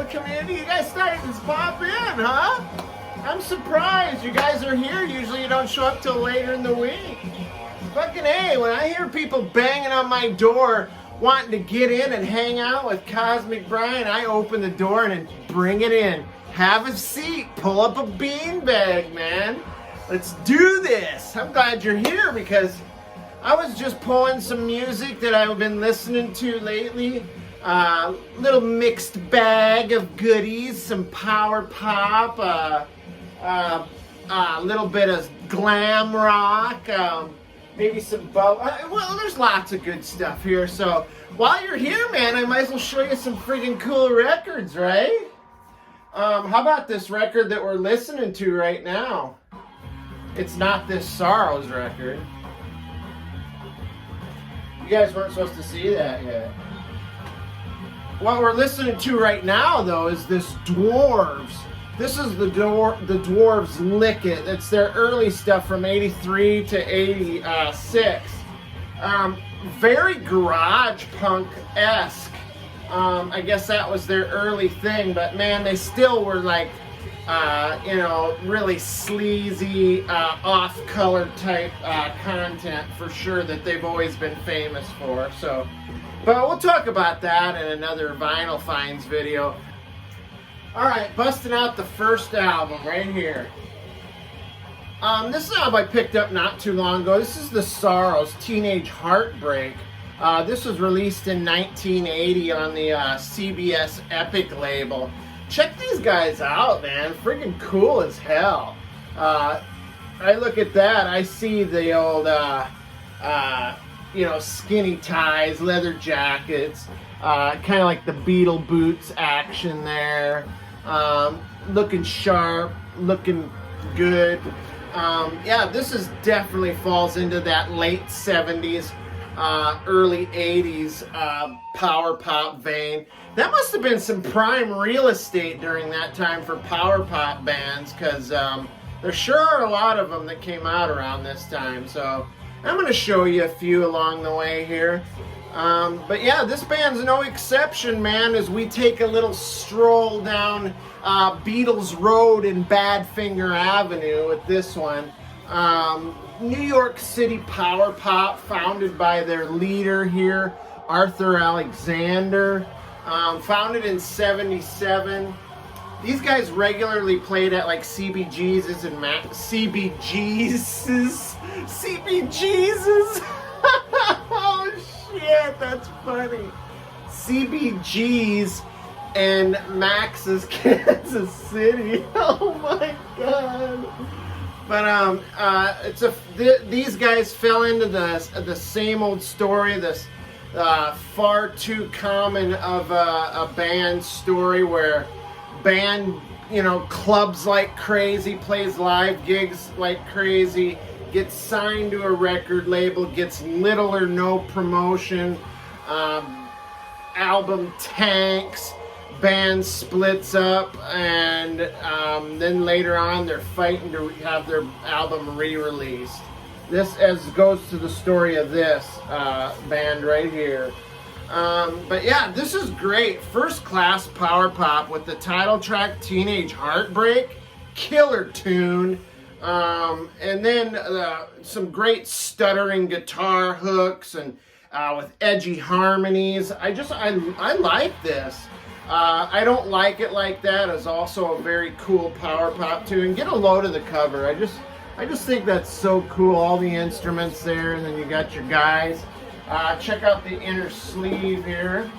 Community, you guys starting to pop in, huh? I'm surprised you guys are here. Usually you don't show up till later in the week. Fucking A, when I hear people banging on my door wanting to get in and hang out with Cosmic Brian, I open the door and bring it in. Have a seat, pull up a beanbag, man. Let's do this. I'm glad you're here because I was just pulling some music that I've been listening to lately. Little mixed bag of goodies, some power pop, a little bit of glam rock, maybe some well, there's lots of good stuff here. So while you're here, man, I might as well show you some freaking cool records, right? How about this record that we're listening to right now? It's not this Sorrows record. You guys weren't supposed to see that yet. What we're listening to right now, though, is this Dwarves. This is the Dwarves Lick It. It's their early stuff from 83 to 86. Very garage punk-esque. I guess that was their early thing, but man, they still were like, you know, really sleazy, off-color type content for sure that they've always been famous for. So. But we'll talk about that in another Vinyl Finds video. Alright, busting out the first album right here. This is an album I picked up not too long ago. This is the Sorrows, Teenage Heartbreak. This was released in 1980 on the CBS Epic label. Check these guys out, man. Freaking cool as hell. I look at that, I see the old... you know, skinny ties, leather jackets, kind of like the Beatle boots action there. Looking sharp, looking good. Yeah, this is definitely falls into that late 70s, early 80s power pop vein. That must have been some prime real estate during that time for power pop bands, because there sure are a lot of them that came out around this time. So I'm going to show you a few along the way here. But yeah, this band's no exception, man, as we take a little stroll down Beatles Road and Badfinger Avenue with this one. New York City power pop, founded by their leader here, Arthur Alexander. Founded in 77. These guys regularly played at like CBG's and CBG's. Oh shit, that's funny. CBG's and Max's Kansas City. Oh my god. But these guys fell into the same old story. This far too common of a band story where band, you know, clubs like crazy, plays live gigs like crazy, gets signed to a record label, gets little or no promotion, album tanks, band splits up, and then later on they're fighting to have their album re-released. This goes to the story of this band right here. But yeah, this is great. First class power pop with the title track Teenage Heartbreak. Killer tune. And then some great stuttering guitar hooks and with edgy harmonies. I like this. I don't like it like that is also a very cool power pop tune. Get a load of the cover. I just think that's so cool. All the instruments there, and then you got your guys. Check out the inner sleeve here.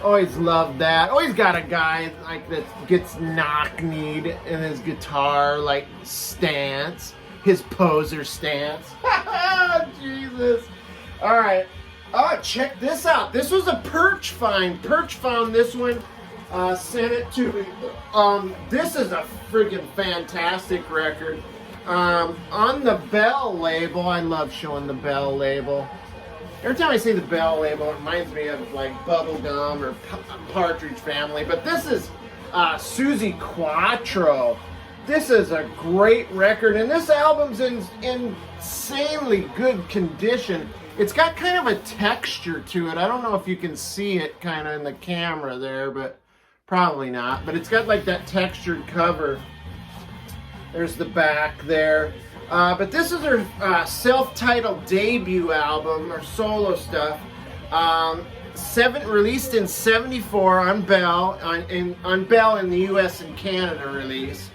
Always loved that. Always got a guy like that gets knock-kneed in his guitar like stance, his poser stance. Jesus. All right. Oh, check this out. This was a Perch find. Perch found this one. Sent it to me. This is a freaking fantastic record. On the Bell label, I love showing the Bell label. Every time I see the Bell label, it reminds me of like Bubblegum or Partridge Family. But this is Suzi Quatro. This is a great record, and this album's in insanely good condition. It's got kind of a texture to it. I don't know if you can see it kind of in the camera there, but probably not. But it's got like that textured cover. There's the back there. But this is her self-titled debut album, or solo stuff. Released in '74 on Bell, on Bell in the U.S. and Canada release.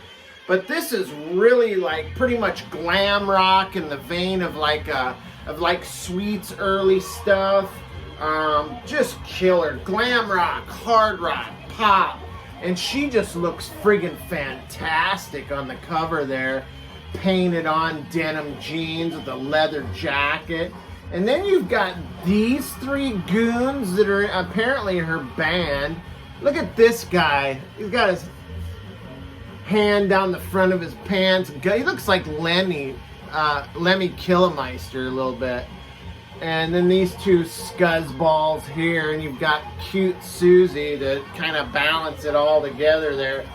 But this is really like pretty much glam rock in the vein of like Sweet's early stuff. Just killer. Glam rock, hard rock, pop. And she just looks friggin' fantastic on the cover there. Painted on denim jeans with a leather jacket. And then you've got these three goons that are apparently her band. Look at this guy. He's got his hand down the front of his pants. He looks like Lemmy Kilmister a little bit. And then these two scuzzballs here, and you've got cute Suzi to kind of balance it all together there.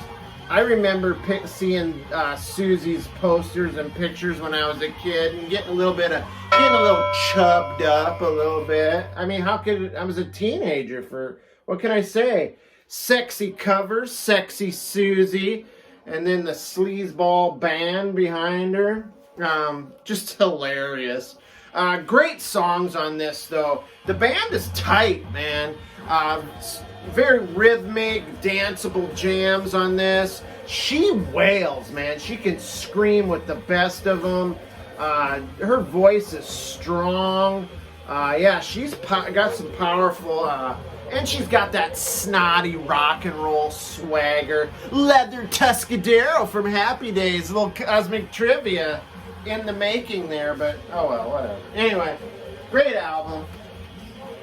I remember seeing Suzi's posters and pictures when I was a kid, and getting a little chubbed up a little bit. I mean, I was a teenager what can I say? Sexy covers, sexy Suzi, and then the sleazeball band behind her. Just hilarious. Great songs on this, though. The band is tight, man. Very rhythmic, danceable jams on this. She wails, man. She can scream with the best of them. Her voice is strong. Yeah, she's got some powerful, and she's got that snotty rock and roll swagger. Leather Tuscadero from Happy Days. A little cosmic trivia in the making there, but oh well, whatever. Anyway, great album.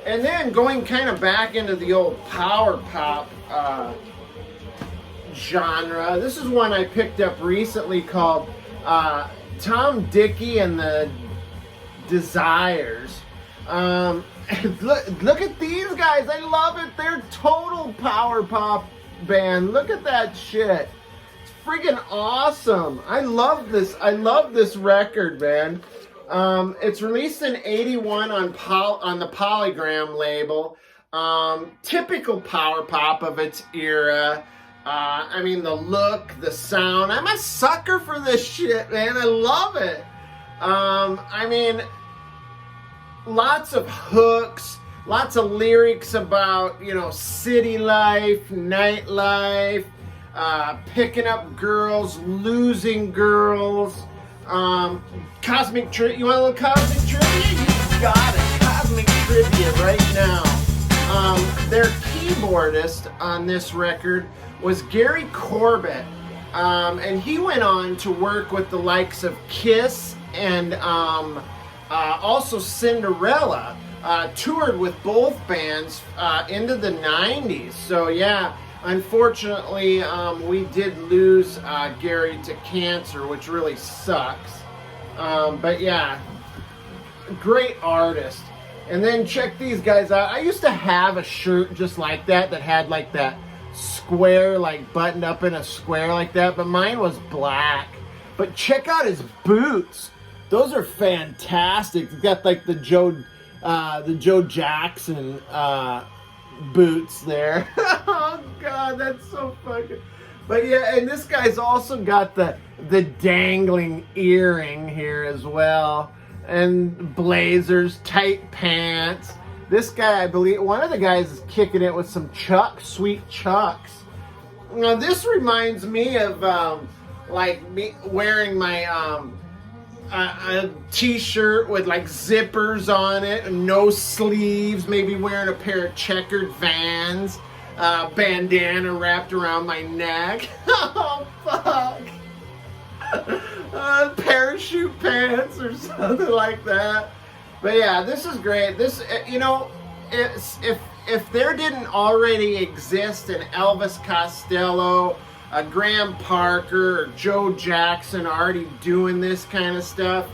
And then going kind of back into the old power pop genre. This is one I picked up recently called Tom Dickey and the Desires. Look at these guys. I love it. They're total power pop band. Look at that shit. It's friggin' awesome. I love this. I love this record, man. It's released in '81 on the Polygram label. Typical power pop of its era. I mean, the look, the sound. I'm a sucker for this shit, man. I love it. I mean, lots of hooks, lots of lyrics about, city life, nightlife, picking up girls, losing girls. Cosmic trivia. You want a little cosmic trivia? You got it. Cosmic trivia right now. Their keyboardist on this record was Gary Corbett, and he went on to work with the likes of Kiss and also Cinderella. Toured with both bands into the 90s. So yeah, unfortunately, we did lose Gary to cancer, which really sucks. But yeah, great artist. And then check these guys out. I used to have a shirt just like that had like that square, like buttoned up in a square like that, but mine was black. But check out his boots. Those are fantastic. He's got like the Joe Jackson boots there. Oh god, that's so fucking. But yeah, and this guy's also got the dangling earring here as well, and blazers, tight pants. This guy, I believe, one of the guys is kicking it with some sweet chucks. Now this reminds me of like me wearing my a t-shirt with like zippers on it and no sleeves, maybe wearing a pair of checkered Vans, bandana wrapped around my neck. Oh, fuck. Parachute pants or something like that. But yeah, this is great. This, you know, if there didn't already exist an Elvis Costello, a Graham Parker, or Joe Jackson already doing this kind of stuff,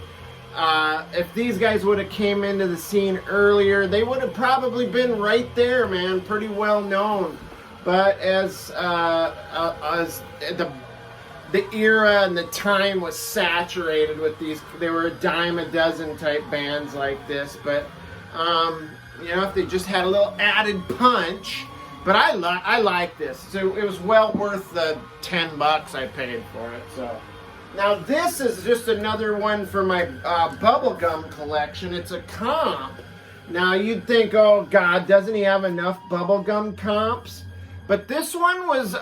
if these guys would have came into the scene earlier, they would have probably been right there, man, pretty well known. But as the era and the time was saturated with these, they were a dime a dozen type bands like this. But you know, if they just had a little added punch. But I like this, so it was well worth the $10 I paid for it. So now this is just another one for my bubblegum collection. It's a comp. Now you'd think, oh God, doesn't he have enough bubblegum comps? But this one was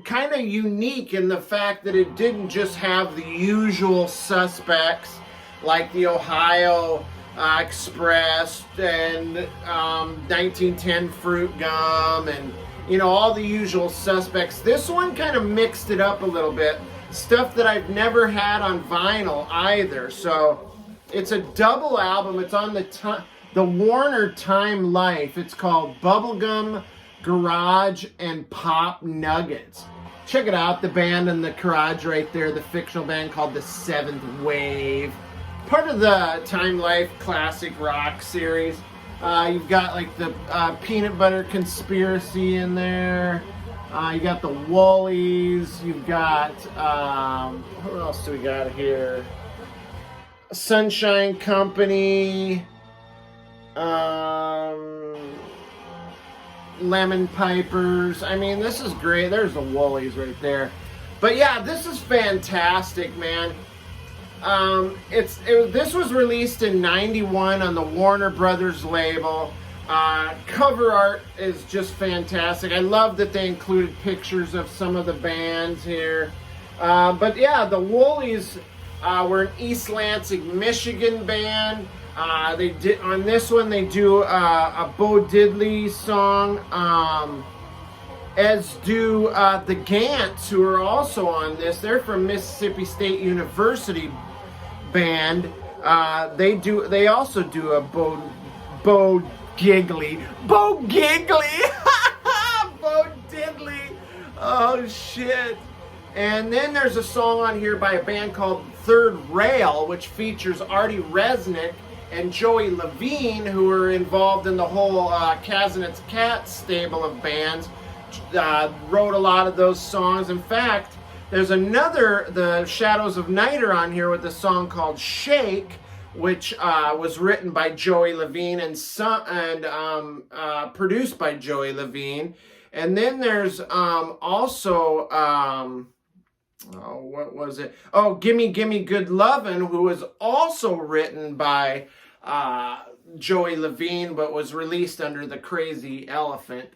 kind of unique in the fact that it didn't just have the usual suspects like the Ohio Express and 1910 Fruit Gum and, you know, all the usual suspects. This one kind of mixed it up a little bit. Stuff that I've never had on vinyl either. So it's a double album. It's on the Warner Time Life. It's called Bubblegum, Garage, and Pop Nuggets. Check it out, the band in the garage right there, the fictional band called the Seventh Wave. Part of the Time Life Classic Rock series. You've got like the Peanut Butter Conspiracy in there. You got the Woolies. You've got, what else do we got here? Sunshine Company. Lemon Pipers. I mean, this is great. There's the Woolies right there. But yeah, this is fantastic, man. This was released in '91 on the Warner Brothers label. Cover art is just fantastic. I love that they included pictures of some of the bands here. But yeah, the Woolies were an East Lansing, Michigan band. They did on this one. They do a Bo Diddley song, as do the Gants, who are also on this. They're from Mississippi State University band. They also do a Bo Giggly, Bo Diddley. Oh shit! And then there's a song on here by a band called Third Rail, which features Artie Resnick and Joey Levine, who are involved in the whole Kaznet's Cat stable of bands. Wrote a lot of those songs. In fact, there's another, the Shadows of Night are on here with a song called Shake, which was written by Joey Levine and produced by Joey Levine. And then there's also, what was it? Oh, Gimme Gimme Good Lovin', who was also written by Joey Levine, but was released under the Crazy Elephant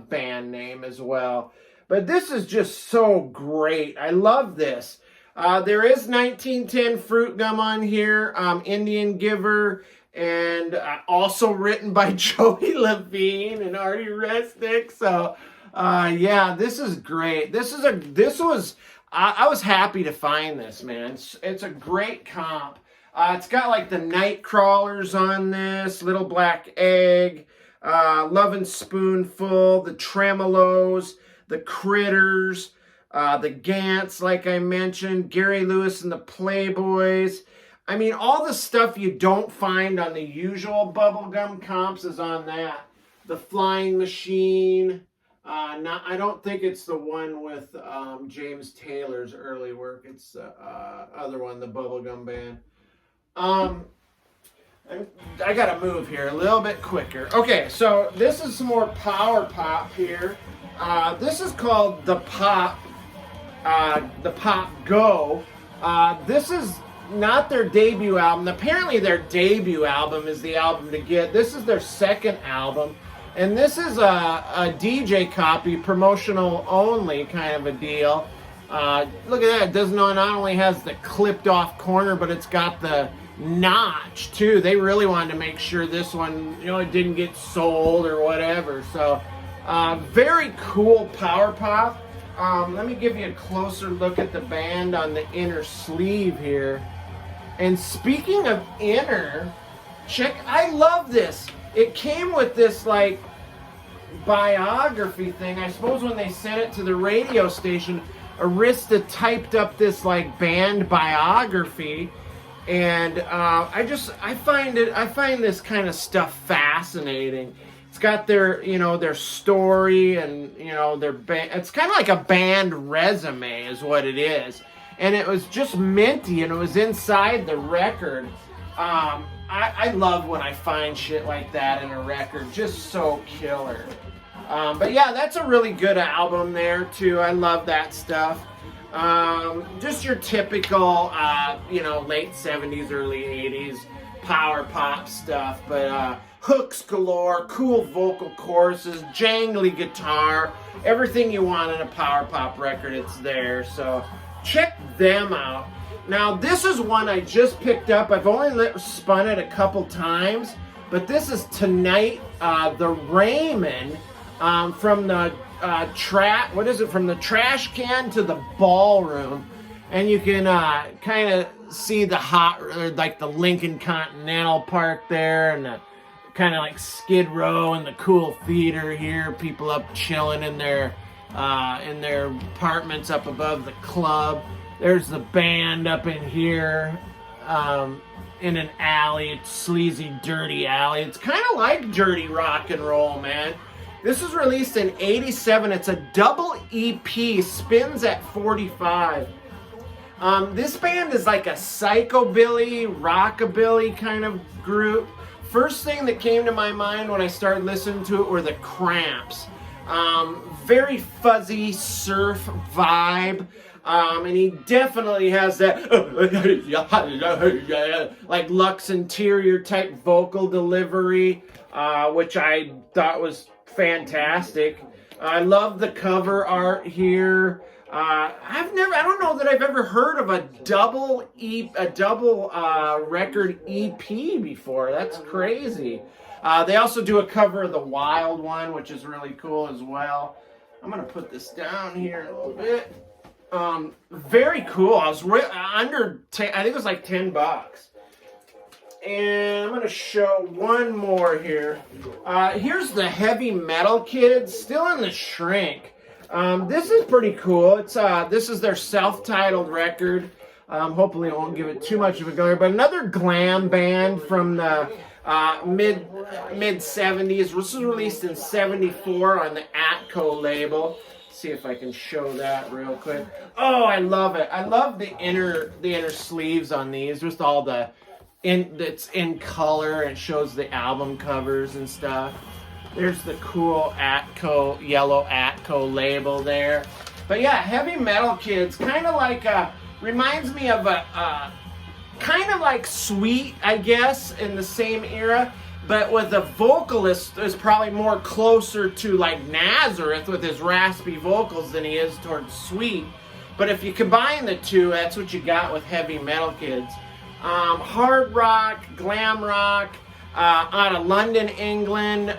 band name as well. But this is just so great. I love this. There is 1910 Fruit Gum on here, Indian Giver, and also written by Joey Levine and Artie Resnick. So, yeah, this is great. I was happy to find this, man. It's a great comp. It's got like the Night Crawlers on this, Little Black Egg, Lovin' Spoonful, the Tremolos, the Critters, the Gants, like I mentioned, Gary Lewis and the Playboys. I mean, all the stuff you don't find on the usual bubblegum comps is on that. The Flying Machine. I don't think it's the one with James Taylor's early work. It's the other one, the Bubblegum Band. I gotta move here a little bit quicker. Okay, so this is some more power pop here. This is called the Pop Go. This is not their debut album. Apparently their debut album is the album to get. This is their second album. And this is a DJ copy, promotional only kind of a deal. Look at that. It doesn't not only has the clipped off corner, but it's got the notch too. They really wanted to make sure this one, you know, it didn't get sold or whatever. So very cool power pop. Let me give you a closer look at the band on the inner sleeve here. And speaking of inner, I love this. It came with this like biography thing. I suppose when they sent it to the radio station, Arista typed up this like band biography. And I find this kind of stuff fascinating. It's got their, you know, their story and, you know, their band. It's kind of like a band resume is what it is. And it was just minty and it was inside the record. I love when I find shit like that in a record. Just so killer. But yeah, that's a really good album there too. I love that stuff. Just your typical, you know, late 70s, early 80s power pop stuff, but hooks galore, cool vocal choruses, jangly guitar, everything you want in a power pop record, it's there. So check them out. Now this is one I just picked up. I've only spun it a couple times, but this is Tonight, the Raymond, from the from the trash can to the ballroom, and you can kind of see the like the Lincoln Continental Park there, and the kind of like Skid Row and the cool theater here. People up chilling in their apartments up above the club. There's the band up in here, in an alley, sleazy, dirty alley. It's kind of like dirty rock and roll, man. This was released in '87. It's a double EP, spins at 45. This band is like a psychobilly, rockabilly kind of group. First thing that came to my mind when I started listening to it were the Cramps. Very fuzzy surf vibe. And he definitely has that like Lux Interior type vocal delivery, which I thought was fantastic. I love the cover art here. I don't know that I've ever heard of a double record EP before. That's crazy. They also do a cover of the Wild one, which is really cool as well. I'm gonna put this down here a little bit. Very cool. I was under 10, I think it was like $10. And I'm going to show one more here. Here's the Heavy Metal Kids, still in the shrink. This is pretty cool. It's this is their self-titled record. Hopefully I won't give it too much of a go, but another glam band from the mid 70s. This was released in '74 on the Atco label. See if I can show that real quick. Oh, I love it. I love the inner sleeves on these. Just all the it's in color and shows the album covers and stuff. There's the cool Atco, yellow Atco label there. But yeah, Heavy Metal Kids, kind of like reminds me of a kind of like Sweet, I guess, in the same era. But with the vocalist is probably more closer to like Nazareth with his raspy vocals than he is towards Sweet. But if you combine the two, that's what you got with Heavy Metal Kids. Hard rock, glam rock, out of London, England.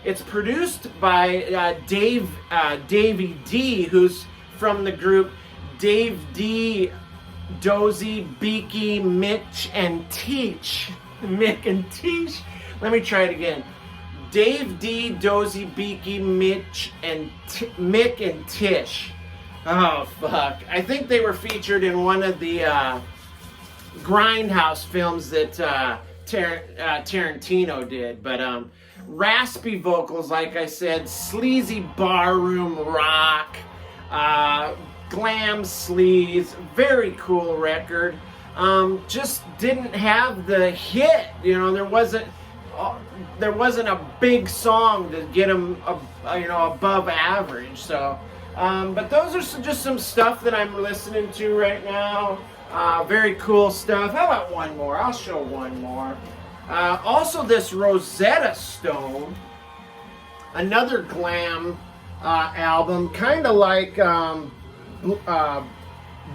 It's produced by Davey D, who's from the group Dave D, Dozy, Beaky, Mitch, and Teach. Mick and Teach. Let me try it again. Dave D, Dozy, Beaky, Mitch, and Mick and Tish. Oh, fuck. I think they were featured in one of the Grindhouse films that Tarantino did. But raspy vocals, like I said, sleazy barroom rock, glam sleaze, very cool record. Just didn't have the hit, you know. There wasn't a big song to get them, above average. So, but those are just some stuff that I'm listening to right now. Very cool stuff. How about one more? I'll show one more. Also, this Rosetta Stone, another glam album, kind of like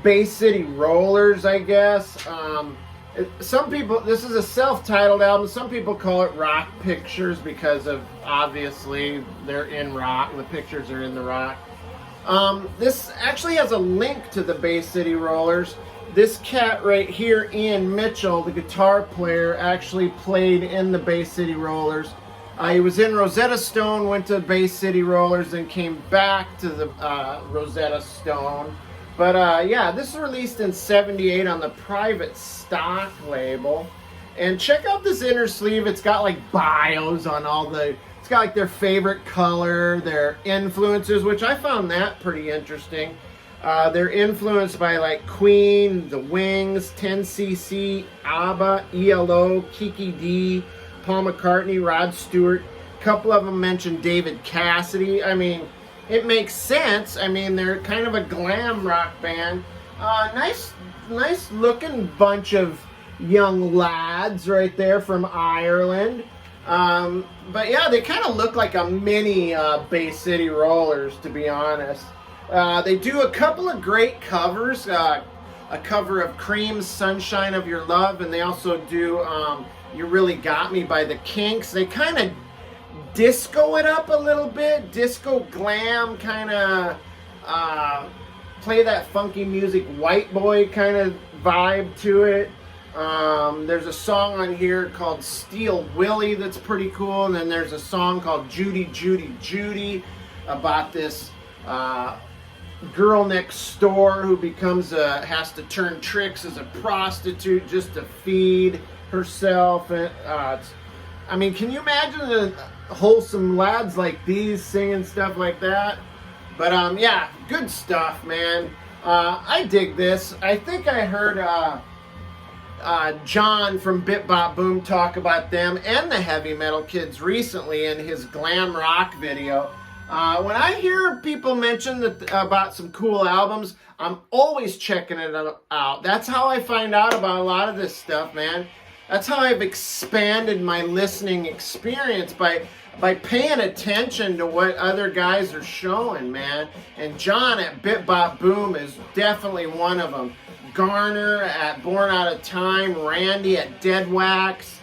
Bay City Rollers, I guess. Some people, this is a self-titled album. Some people call it Rock Pictures because of, obviously, they're in rock. The pictures are in the rock. This actually has a link to the Bay City Rollers. This cat right here, Ian Mitchell, the guitar player, actually played in the Bay City Rollers. He was in Rosetta Stone, went to Bay City Rollers, and came back to the Rosetta Stone. But yeah, this is released in '78 on the Private Stock label. And check out this inner sleeve. It's got like bios on all the... It's got like their favorite color, their influences, which I found that pretty interesting. They're influenced by like Queen, The Wings, 10cc, ABBA, ELO, Kiki D, Paul McCartney, Rod Stewart. A couple of them mentioned David Cassidy. I mean, it makes sense. I mean, they're kind of a glam rock band. Nice looking bunch of young lads right there from Ireland. But yeah, they kind of look like a mini Bay City Rollers, to be honest. They do a couple of great covers. A cover of Cream's Sunshine of Your Love, and they also do You Really Got Me by the Kinks. They kind of disco it up a little bit. Disco glam, kind of play that funky music, white boy kind of vibe to it. There's a song on here called Steel Willie that's pretty cool, and then there's a song called Judy, Judy, Judy about this girl next door who has to turn tricks as a prostitute just to feed herself. And I mean, can you imagine the wholesome lads like these singing stuff like that? But yeah, good stuff, man. I dig this. I think I heard John from Bit Bop Boom talk about them and the Heavy Metal Kids recently in his Glam Rock video. When I hear people mention about some cool albums, I'm always checking it out. That's how I find out about a lot of this stuff, man. That's how I've expanded my listening experience, by paying attention to what other guys are showing, man. And John at Bit Bop Boom is definitely one of them. Garner at Born Out of Time, Randy at Dead Wax,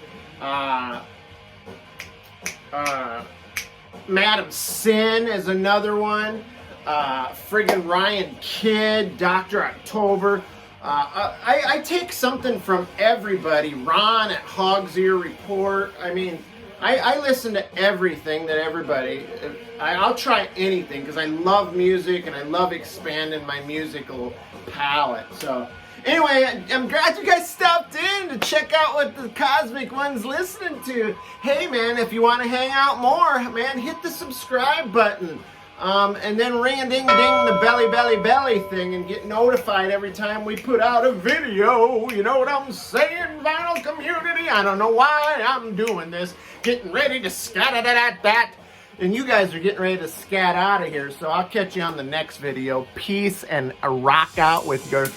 Madam Sin is another one, friggin' Ryan Kidd, Dr. October. I take something from everybody. Ron at Hog's Ear Report. I mean, I listen to everything that everybody... I'll try anything because I love music and I love expanding my musical palette. So anyway, I'm glad you guys stopped in to check out what the Cosmic One's listening to. Hey man, if you want to hang out more, man, hit the subscribe button. And then ring-a-ding-ding the belly thing and get notified every time we put out a video. You know what I'm saying, Vinyl Community? I don't know why I'm doing this. Getting ready to scat-a-da-da-dat. And you guys are getting ready to scat out of here. So I'll catch you on the next video. Peace and a rock out with your